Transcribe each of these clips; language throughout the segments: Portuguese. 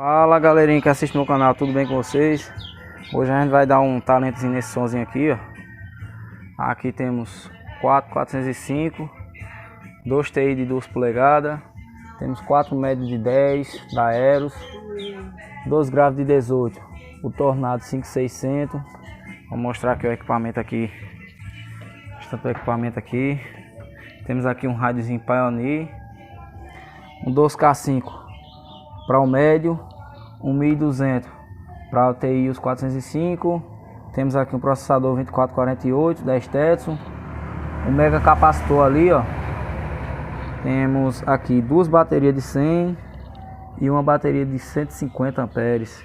Fala galerinha que assiste meu canal, tudo bem com vocês? Hoje a gente vai dar um talentozinho nesse somzinho aqui, ó. Aqui temos 405, 2 TI de 2 polegadas, temos 4 médios de 10 da Eros, 2 graves de 18, o Tornado 5600. Vou mostrar aqui o equipamento aqui, o equipamento aqui. Temos aqui um rádiozinho Pioneer, um 2K5 para o médio, um 1200 para o TI os 405. Temos aqui um processador 2448 da Stetson, um mega capacitor ali, ó. Temos aqui 2 baterias de 100 e uma bateria de 150 amperes.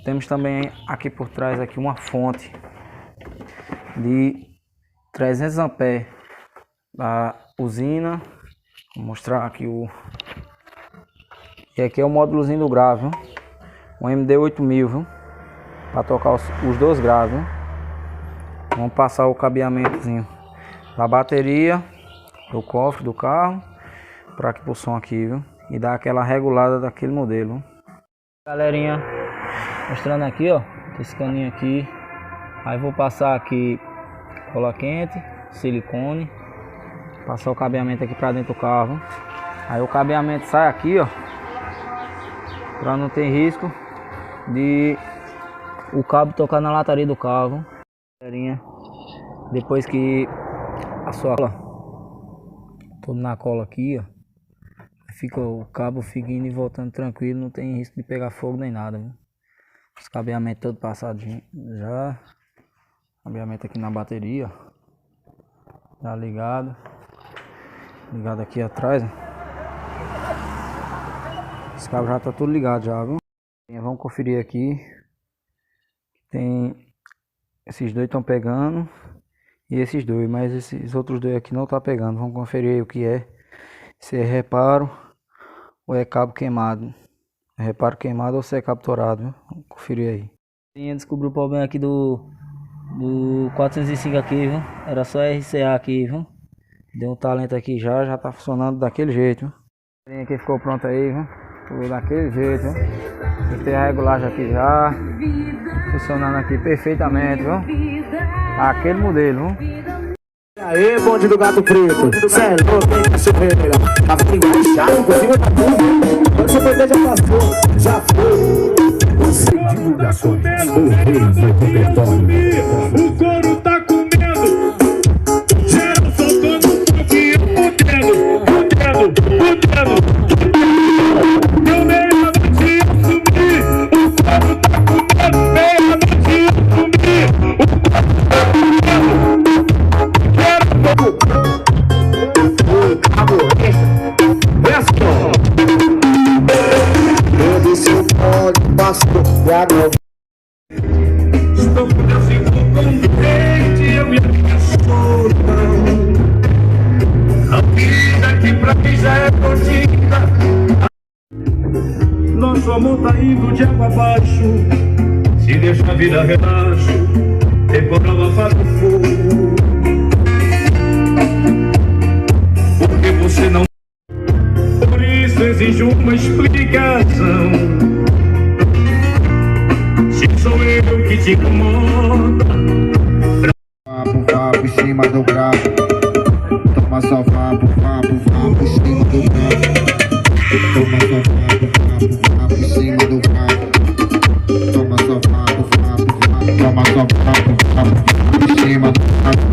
Temos também aqui por trás aqui uma fonte de 300 amperes da usina. Vou mostrar aqui e aqui é o módulozinho do grave, viu? Um MD8000, viu? Para tocar os 2 graves, viu? Vamos passar o cabeamentozinho da bateria do cofre do carro para aqui pro som aqui, viu? E dar aquela regulada daquele modelo, viu? Galerinha, mostrando aqui, ó, esse caninho aqui. Aí vou passar aqui cola quente, silicone, passar o cabeamento aqui para dentro do carro, viu? Aí o cabeamento sai aqui, ó, para não ter risco de o cabo tocar na lataria do carro. Galerinha, depois que a sua cola todo na cola aqui, ó, o cabo fica indo e voltando tranquilo, não tem risco de pegar fogo nem nada, viu? Os cabeamentos todo passadinho já, cabeamento aqui na bateria, ó, já ligado aqui atrás, ó. Esse cabo já tá tudo ligado já, viu? Vamos conferir aqui. Tem esses dois estão pegando e esses dois, mas esses outros dois aqui não tá pegando. Vamos conferir aí o que é. Se é reparo ou é cabo queimado. É reparo queimado ou se é cabo torado, viu? Vamos conferir aí. Descobri o problema aqui do 405 aqui, viu? Era só RCA aqui, viu? Deu um talento aqui já tá funcionando daquele jeito, viu? Aqui ficou pronto aí, viu? Tudo daquele jeito, viu? Tem a regulagem aqui já funcionando aqui perfeitamente, viu? Aquele modelo, viu? Aê, bonde do gato preto, cê é louco, hein, cachoeira. Tava enganchado, por cima da tudo. Quando você foi ver, já passou, já foi. Sem divulgações, o rei do repertório. O couro tá comendo, geral soltando um pouquinho, fudendo. Eu meia-noite assumi, o couro tá comendo, meia-noite assumi, o couro tá comendo. Todo seu pode passou e agora Estou por Deus e contente, eu e a minha solidão. A vida que pra mim já é curtida. Nosso amor tá indo de água abaixo. Se deixa a vida relaxo, temporal apaga o fogo. Porque você não. Por isso exige uma explicação. Se sou eu que te incomoda. Vapo em cima do grave. Toma só vapo em cima do grave. Toma só vapo em cima do grave. Toma só vapo em cima do grave.